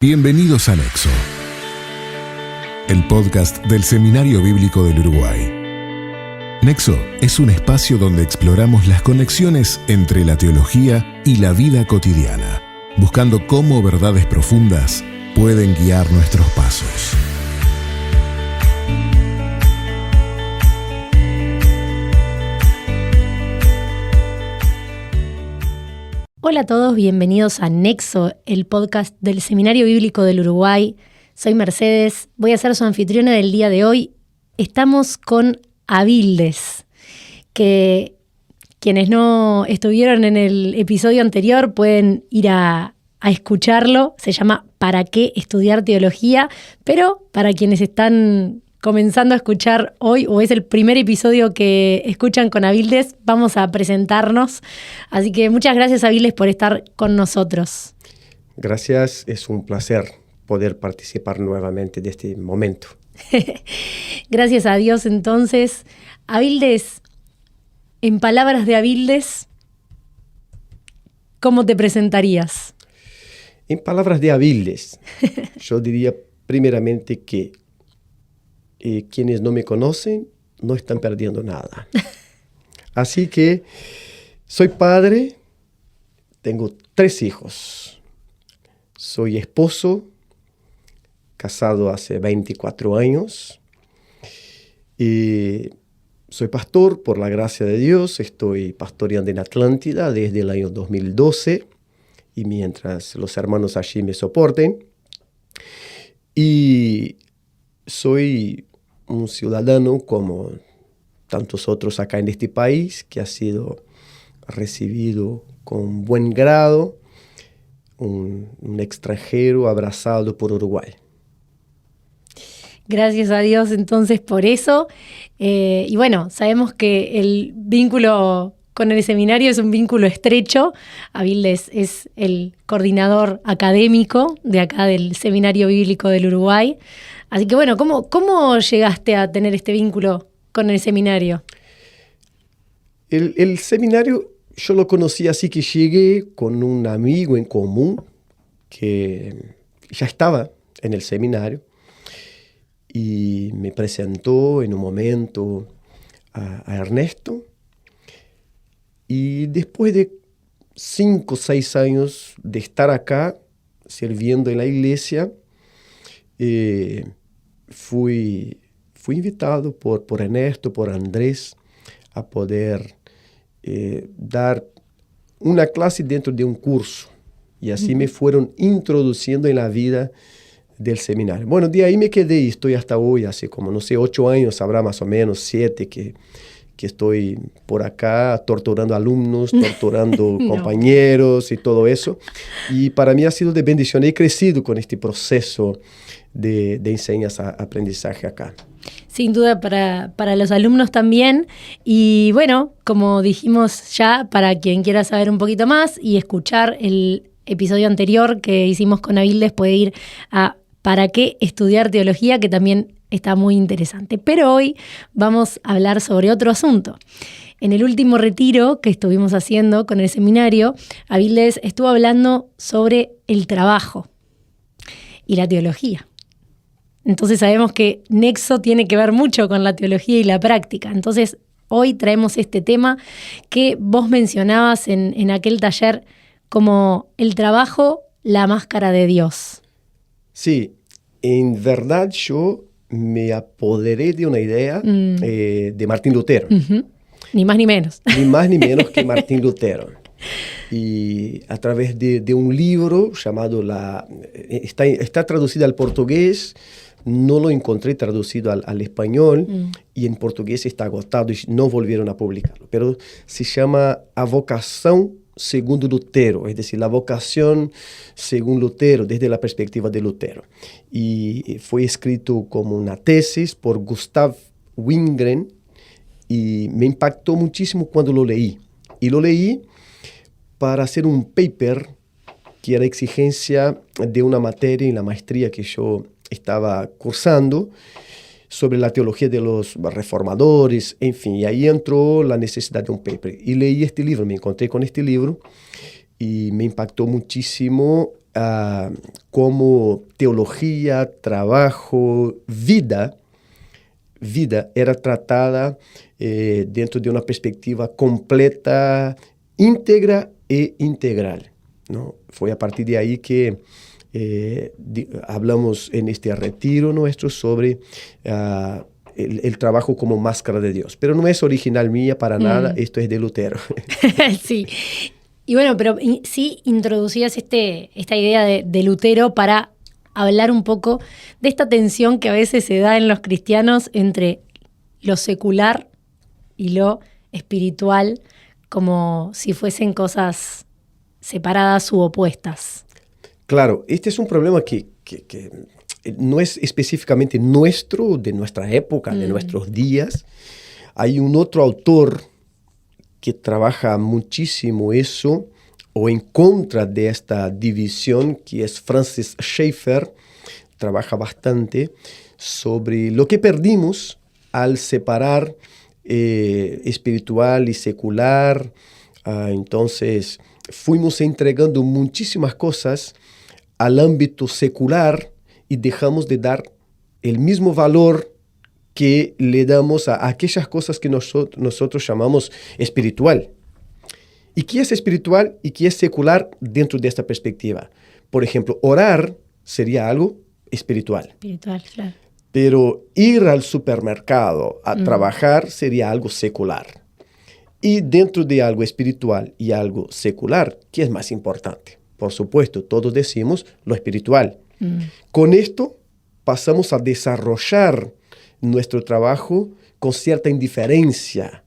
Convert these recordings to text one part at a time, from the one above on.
Bienvenidos a Nexo, el podcast del Seminario Bíblico del Uruguay. Nexo es un espacio donde exploramos las conexiones entre la teología y la vida cotidiana, buscando cómo verdades profundas pueden guiar nuestros pasos. Hola a todos, bienvenidos a Nexo, el podcast del Seminario Bíblico del Uruguay. Soy Mercedes, voy a ser su anfitriona del día de hoy. Estamos con Avildes, que quienes no estuvieron en el episodio anterior pueden ir a escucharlo. Se llama ¿Para qué estudiar teología? Pero para quienes están comenzando a escuchar hoy, o es el primer episodio que escuchan con Avildes, vamos a presentarnos. Así que muchas gracias, Avildes, por estar con nosotros. Gracias, es un placer poder participar nuevamente de este momento. Gracias a Dios, entonces. Avildes, en palabras de Avildes, ¿cómo te presentarías? En palabras de Avildes, yo diría primeramente que quienes no me conocen no están perdiendo nada. Así que soy padre, tengo 3 hijos. Soy esposo, casado hace 24 años. Y soy pastor, por la gracia de Dios. Estoy pastoreando en Atlántida desde el año 2012. Y mientras los hermanos allí me soporten. Y soy un ciudadano como tantos otros acá en este país, que ha sido recibido con buen grado, un extranjero abrazado por Uruguay. Gracias a Dios entonces por eso. Y bueno, sabemos que el vínculo con el seminario es un vínculo estrecho. Avildes es el coordinador académico de acá del Seminario Bíblico del Uruguay. Así que bueno, ¿cómo llegaste a tener este vínculo con el seminario? El seminario yo lo conocí así que llegué con un amigo en común que ya estaba en el seminario y me presentó en un momento a Ernesto. Y después de 5 o 6 años de estar acá sirviendo en la iglesia, fui invitado por Ernesto, por Andrés, a poder dar una clase dentro de un curso. Y así me fueron introduciendo en la vida del seminario. Bueno, de ahí me quedé y estoy hasta hoy, hace como, 8 años, habrá más o menos 7 que estoy por acá torturando alumnos, torturando compañeros y todo eso. Y para mí ha sido de bendición. He crecido con este proceso de enseñanza-aprendizaje acá. Sin duda para los alumnos también. Y bueno, como dijimos ya, para quien quiera saber un poquito más y escuchar el episodio anterior que hicimos con Avildes, puede ir a ¿Para qué estudiar teología?, que también está muy interesante. Pero hoy vamos a hablar sobre otro asunto. En el último retiro que estuvimos haciendo con el seminario, Avildes estuvo hablando sobre el trabajo y la teología. Entonces sabemos que Nexo tiene que ver mucho con la teología y la práctica. Entonces hoy traemos este tema que vos mencionabas en aquel taller como el trabajo, la máscara de Dios. Sí, en verdad yo me apoderé de una idea de Martín Lutero. Uh-huh. Ni más ni menos. Ni más ni menos que Martín Lutero. Y a través de un libro llamado está traducido al portugués, no lo encontré traducido al español, y en portugués está agotado y no volvieron a publicarlo. Pero se llama A Vocação segundo Lutero, es decir, la vocación según Lutero, desde la perspectiva de Lutero. Y fue escrito como una tesis por Gustav Wingren y me impactó muchísimo cuando lo leí. Y lo leí para hacer un paper que era exigencia de una materia en la maestría que yo estaba cursando sobre la teología de los reformadores, en fin, y ahí entró la necesidad de un paper. Y leí este libro, me encontré con este libro y me impactó muchísimo como teología, trabajo, vida era tratada dentro de una perspectiva completa, íntegra e integral, ¿no? Fue a partir de ahí que hablamos en este retiro nuestro sobre el trabajo como máscara de Dios. Pero no es original mía para nada, esto es de Lutero. Sí. Y bueno, pero sí introducías esta idea de Lutero para hablar un poco de esta tensión que a veces se da en los cristianos entre lo secular y lo espiritual, como si fuesen cosas separadas u opuestas. Claro, este es un problema que no es específicamente nuestro, de nuestra época, de nuestros días. Hay un otro autor que trabaja muchísimo eso, o en contra de esta división, que es Francis Schaeffer. Trabaja bastante sobre lo que perdimos al separar espiritual y secular. Entonces, fuimos entregando muchísimas cosas al ámbito secular y dejamos de dar el mismo valor que le damos a aquellas cosas que nosotros llamamos espiritual. ¿Y qué es espiritual y qué es secular dentro de esta perspectiva? Por ejemplo, orar sería algo espiritual. Espiritual, claro. Pero ir al supermercado a trabajar sería algo secular. Y dentro de algo espiritual y algo secular, ¿qué es más importante? Por supuesto, todos decimos lo espiritual. Con esto pasamos a desarrollar nuestro trabajo con cierta indiferencia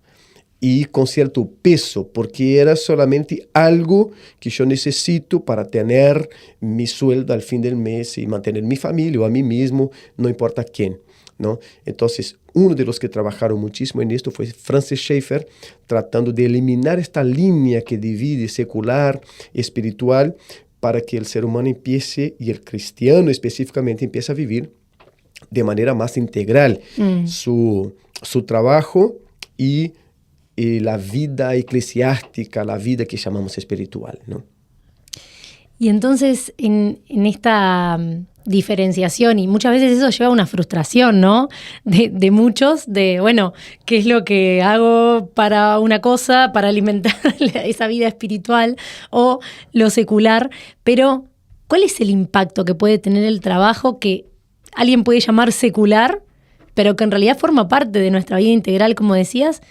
y con cierto peso, porque era solamente algo que yo necesito para tener mi sueldo al fin del mes y mantener mi familia o a mí mismo, no importa quién, ¿no? Entonces, uno de los que trabajaron muchísimo en esto fue Francis Schaeffer, tratando de eliminar esta línea que divide secular y espiritual para que el ser humano empiece, y el cristiano específicamente, empiece a vivir de manera más integral su trabajo y la vida eclesiástica, la vida que llamamos espiritual, ¿no? Y entonces, en esta diferenciación, y muchas veces eso lleva a una frustración, ¿no? De muchos, bueno, ¿qué es lo que hago para una cosa, para alimentar esa vida espiritual o lo secular? Pero, ¿cuál es el impacto que puede tener el trabajo que alguien puede llamar secular, pero que en realidad forma parte de nuestra vida integral, como decías,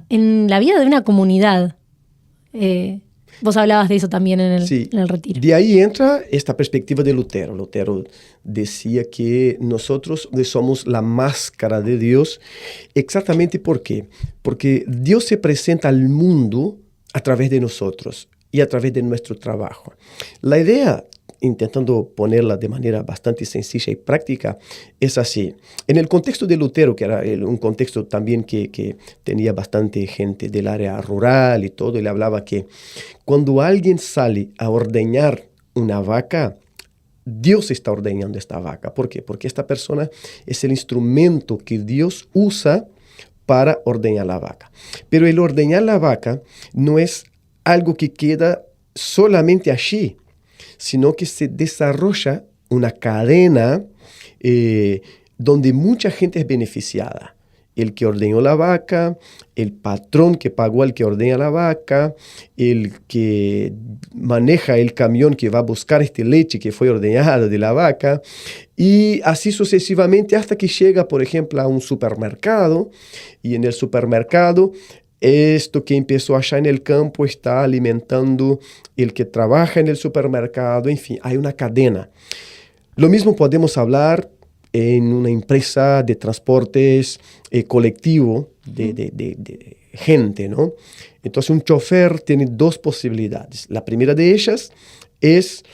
en la vida de una comunidad? Vos hablabas de eso también en el retiro. De ahí entra esta perspectiva de Lutero. Lutero decía que nosotros somos la máscara de Dios. Exactamente ¿por qué? Porque Dios se presenta al mundo a través de nosotros y a través de nuestro trabajo. La idea, intentando ponerla de manera bastante sencilla y práctica, es así. En el contexto de Lutero, que era un contexto también que tenía bastante gente del área rural y todo, él hablaba que cuando alguien sale a ordeñar una vaca, Dios está ordeñando esta vaca. ¿Por qué? Porque esta persona es el instrumento que Dios usa para ordeñar la vaca. Pero el ordeñar la vaca no es algo que queda solamente allí, sino que se desarrolla una cadena donde mucha gente es beneficiada. El que ordeñó la vaca, el patrón que pagó al que ordeña la vaca, el que maneja el camión que va a buscar esta leche que fue ordeñada de la vaca, y así sucesivamente hasta que llega, por ejemplo, a un supermercado, y en el supermercado esto que empezó allá en el campo está alimentando el que trabaja en el supermercado. En fin, hay una cadena. Lo mismo podemos hablar en una empresa de transportes colectivo de gente, ¿no? Entonces, un chofer tiene dos posibilidades. La primera de ellas es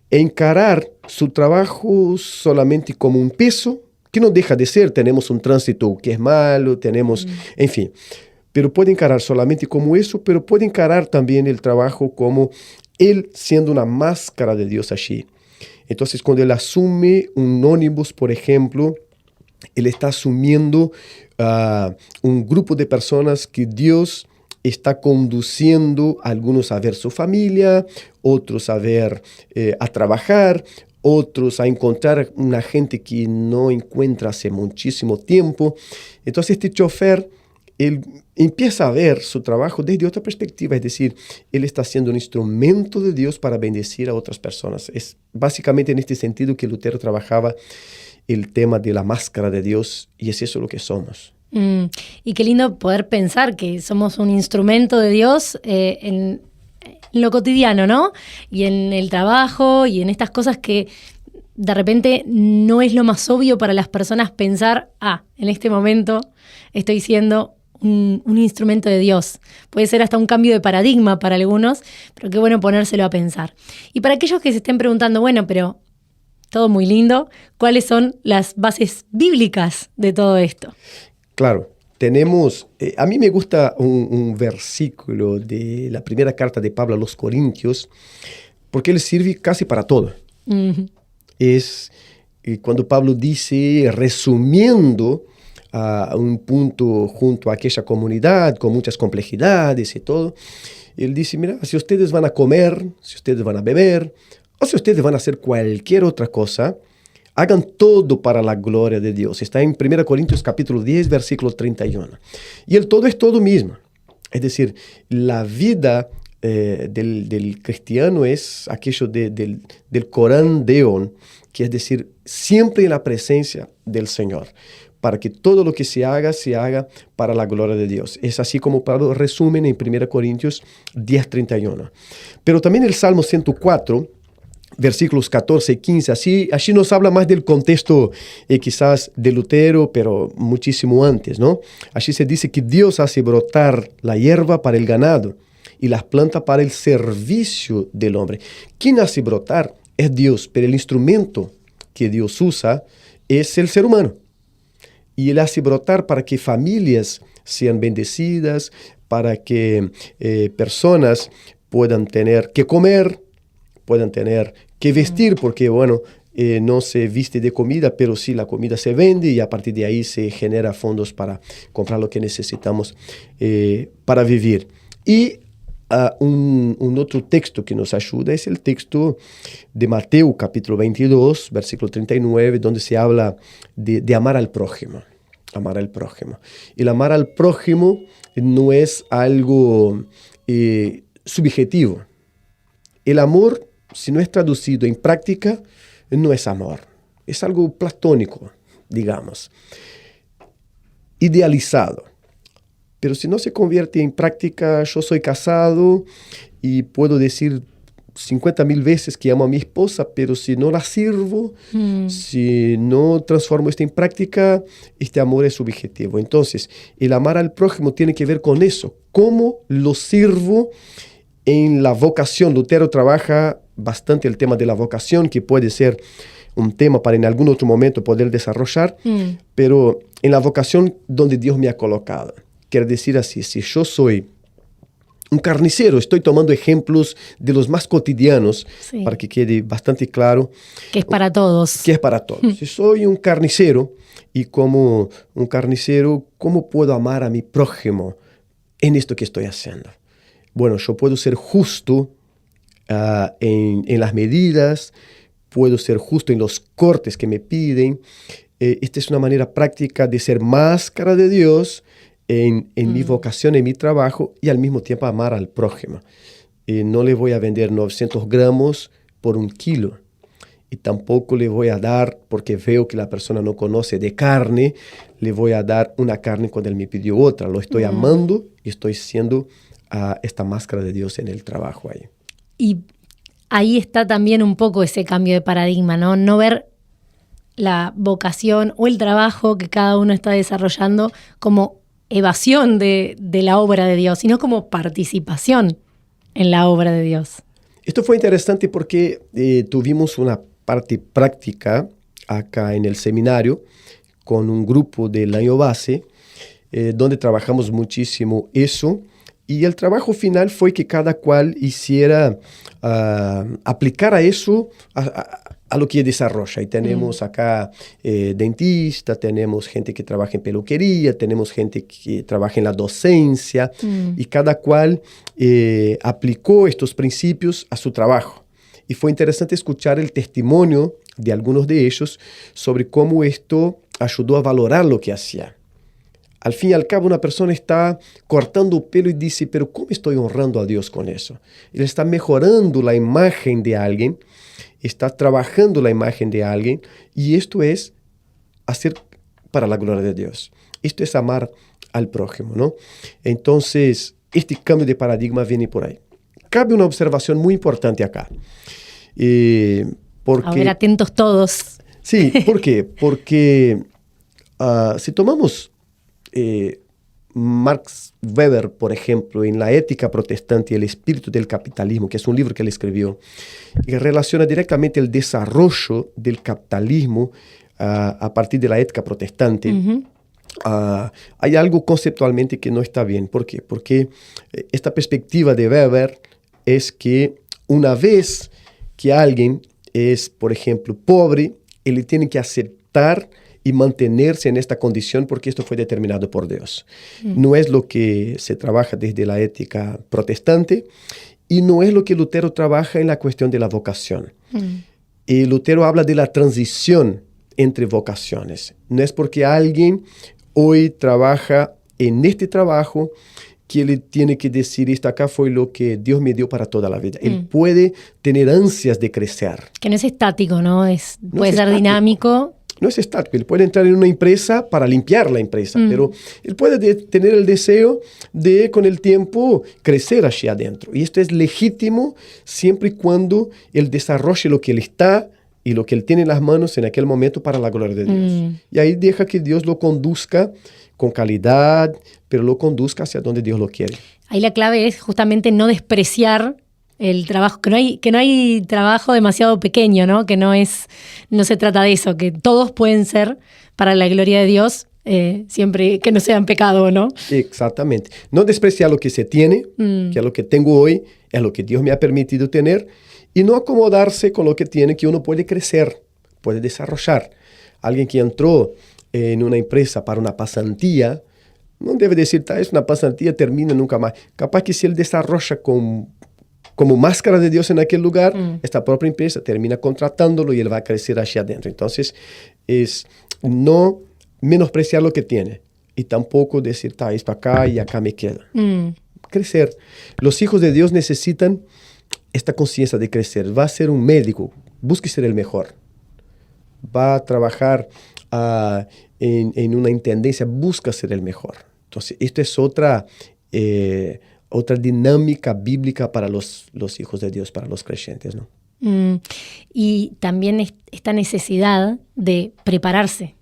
encarar su trabajo solamente como un peso, que no deja de ser. Tenemos un tránsito que es malo, tenemos, en fin. Pero puede encarar solamente como eso, pero puede encarar también el trabajo como él siendo una máscara de Dios allí. Entonces, cuando él asume un ómnibus, por ejemplo, él está asumiendo un grupo de personas que Dios está conduciendo a algunos a ver su familia, otros a ver, a trabajar, otros a encontrar una gente que no encuentra hace muchísimo tiempo. Entonces este chofer, él empieza a ver su trabajo desde otra perspectiva, es decir, él está siendo un instrumento de Dios para bendecir a otras personas. Es básicamente en este sentido que Lutero trabajaba el tema de la máscara de Dios, y es eso lo que somos. Y qué lindo poder pensar que somos un instrumento de Dios en lo cotidiano, ¿no? Y en el trabajo y en estas cosas que de repente no es lo más obvio para las personas pensar, en este momento estoy siendo un instrumento de Dios. Puede ser hasta un cambio de paradigma para algunos, pero qué bueno ponérselo a pensar. Y para aquellos que se estén preguntando, bueno, pero todo muy lindo, ¿cuáles son las bases bíblicas de todo esto? Claro, tenemos, a mí me gusta un versículo de la primera carta de Pablo a los Corintios, porque él sirve casi para todo. Uh-huh. Es cuando Pablo dice, resumiendo a un punto junto a aquella comunidad con muchas complejidades y todo, él dice, mira, si ustedes van a comer, si ustedes van a beber, o si ustedes van a hacer cualquier otra cosa, hagan todo para la gloria de Dios. Está en 1 Corintios capítulo 10, versículo 31. Y el todo es todo mismo. Es decir, la vida del cristiano es aquello del Corán Deón, que es decir, siempre en la presencia del Señor, para que todo lo que se haga para la gloria de Dios. Es así como Pablo resume en 1 Corintios 10, 31. Pero también el Salmo 104, versículos 14 y 15, así nos habla más del contexto quizás de Lutero, pero muchísimo antes, ¿no? Así se dice que Dios hace brotar la hierba para el ganado y las plantas para el servicio del hombre. ¿Quién hace brotar? Es Dios, pero el instrumento que Dios usa es el ser humano. Y Él hace brotar para que familias sean bendecidas, para que personas puedan tener que comer, puedan tener que vestir, porque bueno, no se viste de comida, pero sí la comida se vende y a partir de ahí se genera fondos para comprar lo que necesitamos para vivir. Y un otro texto que nos ayuda es el texto de Mateo capítulo 22, versículo 39, donde se habla de amar al prójimo. Amar al prójimo. El amar al prójimo no es algo subjetivo. El amor, si no es traducido en práctica, no es amor. Es algo platónico, digamos, idealizado. Pero si no se convierte en práctica, yo soy casado y puedo decir 50,000 veces que amo a mi esposa, pero si no la sirvo, si no transformo esto en práctica, este amor es subjetivo. Entonces, el amar al prójimo tiene que ver con eso. ¿Cómo lo sirvo en la vocación? Lutero trabaja bastante el tema de la vocación, que puede ser un tema para en algún otro momento poder desarrollar, pero en la vocación donde Dios me ha colocado. Quiere decir así, si yo soy un carnicero, estoy tomando ejemplos de los más cotidianos, sí, para que quede bastante claro. Que es para todos. Que es para todos. Si soy un carnicero, y como un carnicero, ¿cómo puedo amar a mi prójimo en esto que estoy haciendo? Bueno, yo puedo ser justo en las medidas, puedo ser justo en los cortes que me piden. Esta es una manera práctica de ser máscara de Dios en mi vocación, en mi trabajo, y al mismo tiempo amar al prójimo. No le voy a vender 900 gramos por 1 kilo. Y tampoco le voy a dar, porque veo que la persona no conoce de carne, le voy a dar una carne cuando él me pidió otra. Lo estoy amando y estoy siendo esta máscara de Dios en el trabajo ahí. Y ahí está también un poco ese cambio de paradigma, ¿no? No ver la vocación o el trabajo que cada uno está desarrollando como evasión de la obra de Dios, sino como participación en la obra de Dios. Esto fue interesante porque tuvimos una parte práctica acá en el seminario con un grupo del año base, donde trabajamos muchísimo eso, y el trabajo final fue que cada cual hiciera, aplicara eso a lo que desarrolla. Y tenemos acá dentistas, tenemos gente que trabaja en peluquería, tenemos gente que trabaja en la docencia, y cada cual aplicó estos principios a su trabajo. Y fue interesante escuchar el testimonio de algunos de ellos sobre cómo esto ayudó a valorar lo que hacía. Al fin y al cabo, una persona está cortando pelo y dice, pero ¿cómo estoy honrando a Dios con eso? Él está mejorando la imagen de alguien, está trabajando la imagen de alguien, y esto es hacer para la gloria de Dios. Esto es amar al prójimo, ¿no? Entonces, este cambio de paradigma viene por ahí. Cabe una observación muy importante acá. Porque, a ver, atentos todos. Sí, ¿por qué? Porque si tomamos Max Weber, por ejemplo, en La ética protestante y el espíritu del capitalismo, que es un libro que él escribió, y relaciona directamente el desarrollo del capitalismo a partir de la ética protestante, hay algo conceptualmente que no está bien. ¿Por qué? Porque esta perspectiva de Weber es que una vez que alguien es, por ejemplo, pobre, él tiene que aceptar y mantenerse en esta condición porque esto fue determinado por Dios. No es lo que se trabaja desde la ética protestante y no es lo que Lutero trabaja en la cuestión de la vocación. Y Lutero habla de la transición entre vocaciones. No es porque alguien hoy trabaja en este trabajo que él tiene que decir, esto acá fue lo que Dios me dio para toda la vida. Él puede tener ansias de crecer. Que no es estático, ¿no? Puede ser dinámico. No es estático. Él puede entrar en una empresa para limpiar la empresa, pero él puede tener el deseo de, con el tiempo, crecer allí adentro. Y esto es legítimo siempre y cuando él desarrolle lo que él está y lo que él tiene en las manos en aquel momento para la gloria de Dios. Y ahí deja que Dios lo conduzca con calidad, pero lo conduzca hacia donde Dios lo quiere. Ahí la clave es justamente no despreciar el trabajo, que no hay trabajo demasiado pequeño, ¿no? Que no se trata de eso, que todos pueden ser para la gloria de Dios, siempre que no sean pecado, ¿no? Exactamente. No despreciar lo que se tiene, que es lo que tengo hoy, es lo que Dios me ha permitido tener, y no acomodarse con lo que tiene, que uno puede crecer, puede desarrollar. Alguien que entró en una empresa para una pasantía, no debe decir, es una pasantía, termina nunca más. Capaz que si él desarrolla como máscara de Dios en aquel lugar, esta propia empresa termina contratándolo y él va a crecer hacia adentro. Entonces, es no menospreciar lo que tiene y tampoco decir, esto acá y acá me queda. Crecer. Los hijos de Dios necesitan esta conciencia de crecer. Va a ser un médico, busque ser el mejor. Va a trabajar en una intendencia, busca ser el mejor. Entonces, esto es otra dinámica bíblica para los hijos de Dios, para los creyentes, ¿no? Y también esta necesidad de prepararse.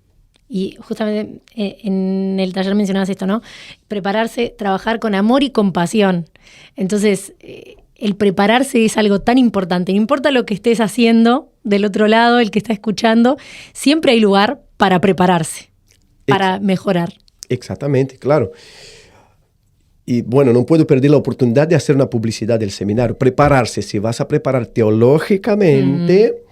Y justamente en el taller mencionabas esto, ¿no? Prepararse, trabajar con amor y compasión. Entonces, el prepararse es algo tan importante. No importa lo que estés haciendo del otro lado, el que está escuchando, siempre hay lugar para prepararse, para mejorar. Exactamente, claro. Y bueno, no puedo perder la oportunidad de hacer una publicidad del seminario. Prepararse, si vas a preparar teológicamente,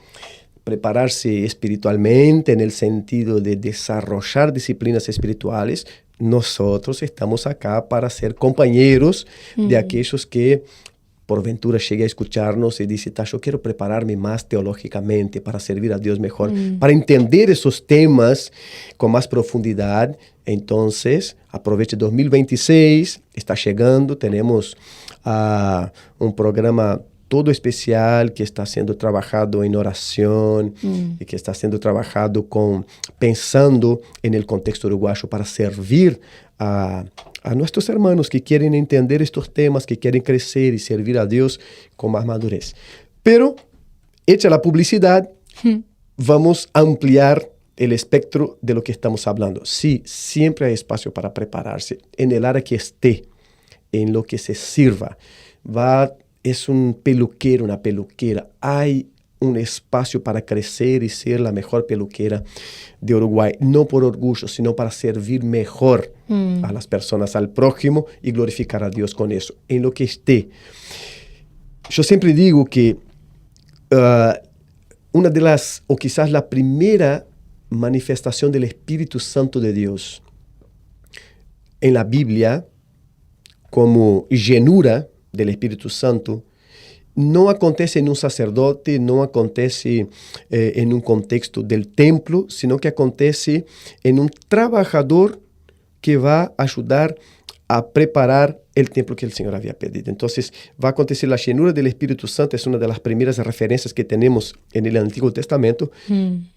prepararse espiritualmente en el sentido de desarrollar disciplinas espirituales, nosotros estamos acá para ser compañeros de aquellos que por ventura llegue a escucharnos y dice, yo quiero prepararme más teológicamente para servir a Dios mejor, para entender esos temas con más profundidad. Entonces, aproveche 2026, está llegando, tenemos un programa todo especial que está siendo trabajado en oración y que está siendo trabajado pensando en el contexto uruguayo para servir a nuestros hermanos que quieren entender estos temas, que quieren crecer y servir a Dios con más madurez. Pero, hecha la publicidad, vamos a ampliar el espectro de lo que estamos hablando. Sí, siempre hay espacio para prepararse en el área que esté, en lo que se sirva. Es un peluquero, una peluquera. Hay un espacio para crecer y ser la mejor peluquera de Uruguay, no por orgullo, sino para servir mejor a las personas, al prójimo y glorificar a Dios con eso, en lo que esté. Yo siempre digo que una de las, o quizás la primera manifestación del Espíritu Santo de Dios en la Biblia, como llenura del Espíritu Santo, no acontece en un sacerdote, no acontece en un contexto del templo, sino que acontece en un trabajador que va a ayudar a preparar el templo que el Señor había pedido. Entonces va a acontecer la llenura del Espíritu Santo, es una de las primeras referencias que tenemos en el Antiguo Testamento,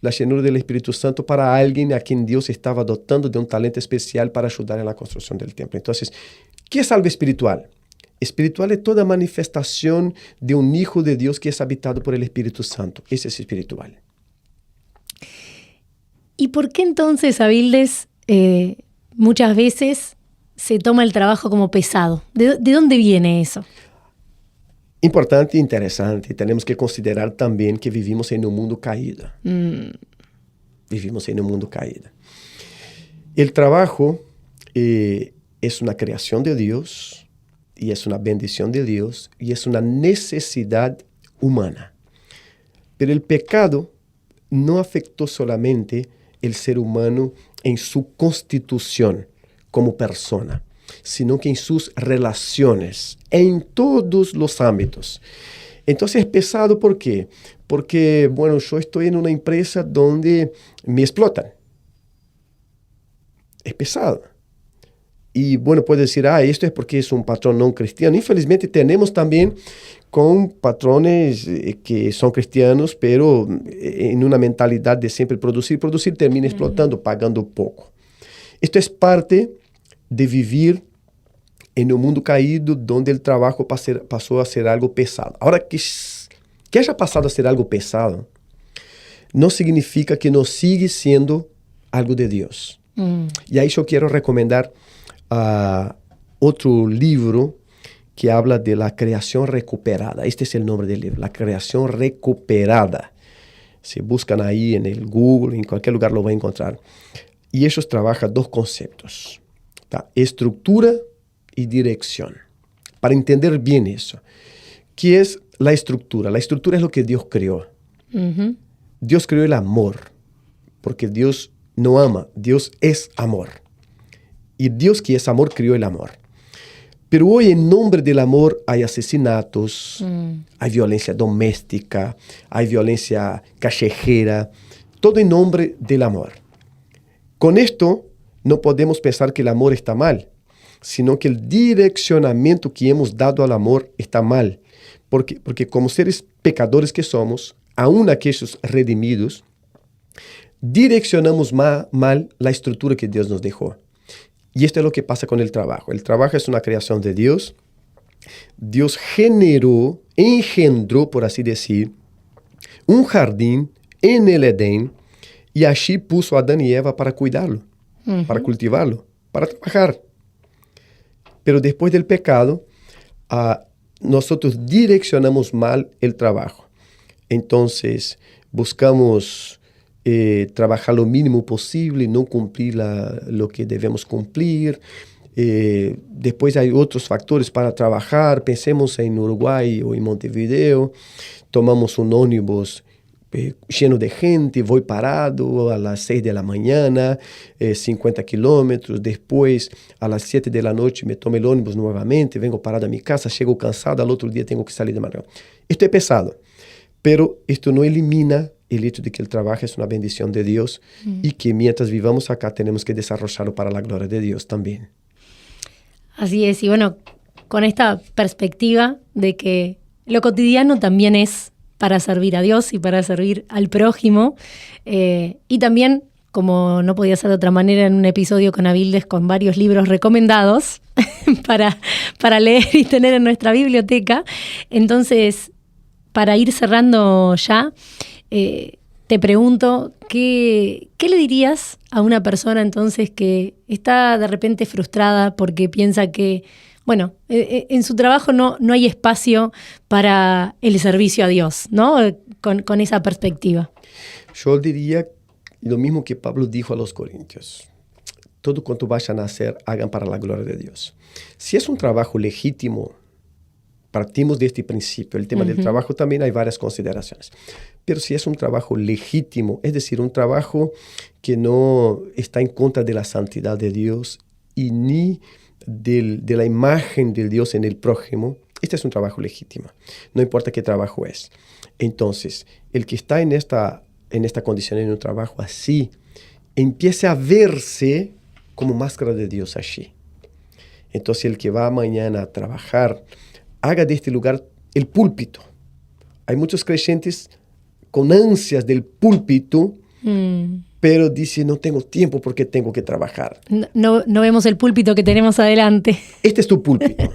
la llenura del Espíritu Santo para alguien a quien Dios estaba dotando de un talento especial para ayudar en la construcción del templo. Entonces, ¿qué es algo espiritual? Espiritual es toda manifestación de un Hijo de Dios que es habitado por el Espíritu Santo. Ese es espiritual. ¿Y por qué entonces, Avildes, muchas veces se toma el trabajo como pesado? ¿De dónde viene eso? Importante e interesante. Tenemos que considerar también que vivimos en un mundo caído. Vivimos en un mundo caído. El trabajo es una creación de Dios, y es una bendición de Dios, y es una necesidad humana. Pero el pecado no afectó solamente el ser humano en su constitución como persona, sino que en sus relaciones, en todos los ámbitos. Entonces es pesado, ¿por qué? Porque, bueno, yo estoy en una empresa donde me explotan. Es pesado. Y bueno, puede decir, esto es porque es un patrón no cristiano. Infelizmente tenemos también con patrones que son cristianos, pero en una mentalidad de siempre producir, termina explotando, pagando poco. Esto es parte de vivir en un mundo caído donde el trabajo pasó a ser algo pesado. Ahora, que haya pasado a ser algo pesado, no significa que no sigue siendo algo de Dios. Y ahí yo quiero recomendar otro libro que habla de la creación recuperada. Este es el nombre del libro, La creación recuperada. Si buscan ahí en el Google, en cualquier lugar lo van a encontrar. Y ellos trabajan dos conceptos, estructura y dirección. Para entender bien eso, ¿qué es la estructura? La estructura es lo que Dios creó. Dios creó el amor, porque Dios no ama, Dios es amor. Y Dios, que es amor, creó el amor. Pero hoy, en nombre del amor, hay asesinatos, hay violencia doméstica, hay violencia callejera, todo en nombre del amor. Con esto, no podemos pensar que el amor está mal, sino que el direccionamiento que hemos dado al amor está mal. Porque como seres pecadores que somos, aún aquellos redimidos, direccionamos mal la estructura que Dios nos dejó. Y esto es lo que pasa con el trabajo. El trabajo es una creación de Dios. Dios engendró, por así decir, un jardín en el Edén, y allí puso a Adán y Eva para cuidarlo, para cultivarlo, para trabajar. Pero después del pecado, nosotros direccionamos mal el trabajo. Entonces, buscamos trabajar lo mínimo posible, no cumplir lo que debemos cumplir. Después hay otros factores para trabajar. Pensemos en Uruguay o en Montevideo. Tomamos un ómnibus lleno de gente, voy parado a las 6 de la mañana, 50 kilómetros. Después, a las 7 de la noche, me tomo el ómnibus nuevamente, vengo parado a mi casa, llego cansado, al otro día tengo que salir de madrugada. Esto es pesado, pero esto no elimina el hecho de que el trabajo es una bendición de Dios y que mientras vivamos acá tenemos que desarrollarlo para la gloria de Dios también. Así es, y bueno, con esta perspectiva de que lo cotidiano también es para servir a Dios y para servir al prójimo, y también, como no podía ser de otra manera, en un episodio con Avildes con varios libros recomendados para leer y tener en nuestra biblioteca. Entonces, para ir cerrando ya, te pregunto, ¿qué le dirías a una persona entonces que está de repente frustrada porque piensa que, bueno, en su trabajo no hay espacio para el servicio a Dios, ¿no? Con esa perspectiva. Yo diría lo mismo que Pablo dijo a los Corintios. Todo cuanto vayan a hacer, hagan para la gloria de Dios. Si es un trabajo legítimo, Partimos de este principio. El tema del trabajo también hay varias consideraciones. Pero si es un trabajo legítimo, es decir, un trabajo que no está en contra de la santidad de Dios y ni de la imagen del Dios en el prójimo, este es un trabajo legítimo. No importa qué trabajo es. Entonces, el que está en esta condición, en un trabajo así, empiece a verse como máscara de Dios allí. Entonces, el que va mañana a trabajar, haga de este lugar el púlpito. Hay muchos creyentes con ansias del púlpito, pero dice, no tengo tiempo porque tengo que trabajar. No vemos el púlpito que tenemos adelante. Este es tu púlpito.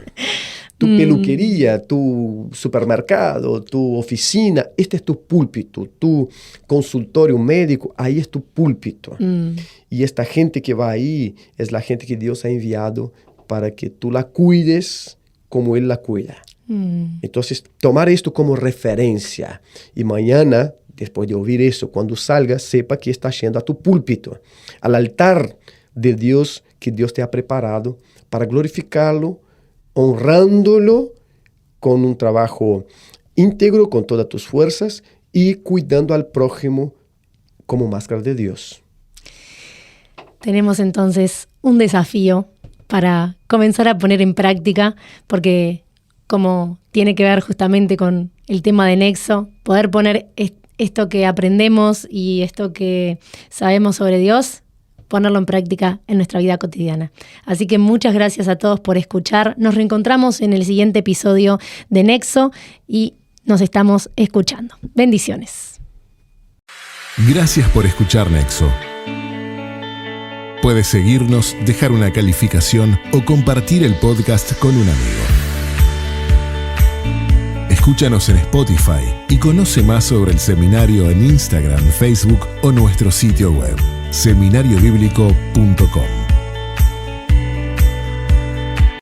Tu peluquería, tu supermercado, tu oficina, este es tu púlpito. Tu consultorio médico, ahí es tu púlpito. Y esta gente que va ahí es la gente que Dios ha enviado para que tú la cuides como Él la cuida. Entonces, tomar esto como referencia. Y mañana, después de oír eso, cuando salga, sepa que está yendo a tu púlpito, al altar de Dios que Dios te ha preparado para glorificarlo, honrándolo con un trabajo íntegro, con todas tus fuerzas y cuidando al prójimo como máscara de Dios. Tenemos entonces un desafío para comenzar a poner en práctica, porque como tiene que ver justamente con el tema de Nexo, poder poner esto que aprendemos y esto que sabemos sobre Dios, ponerlo en práctica en nuestra vida cotidiana. Así que muchas gracias a todos por escuchar. Nos reencontramos en el siguiente episodio de Nexo y nos estamos escuchando. Bendiciones. Gracias por escuchar Nexo. Puedes seguirnos, dejar una calificación o compartir el podcast con un amigo. Escúchanos en Spotify y conoce más sobre el seminario en Instagram, Facebook o nuestro sitio web, seminariobiblico.com.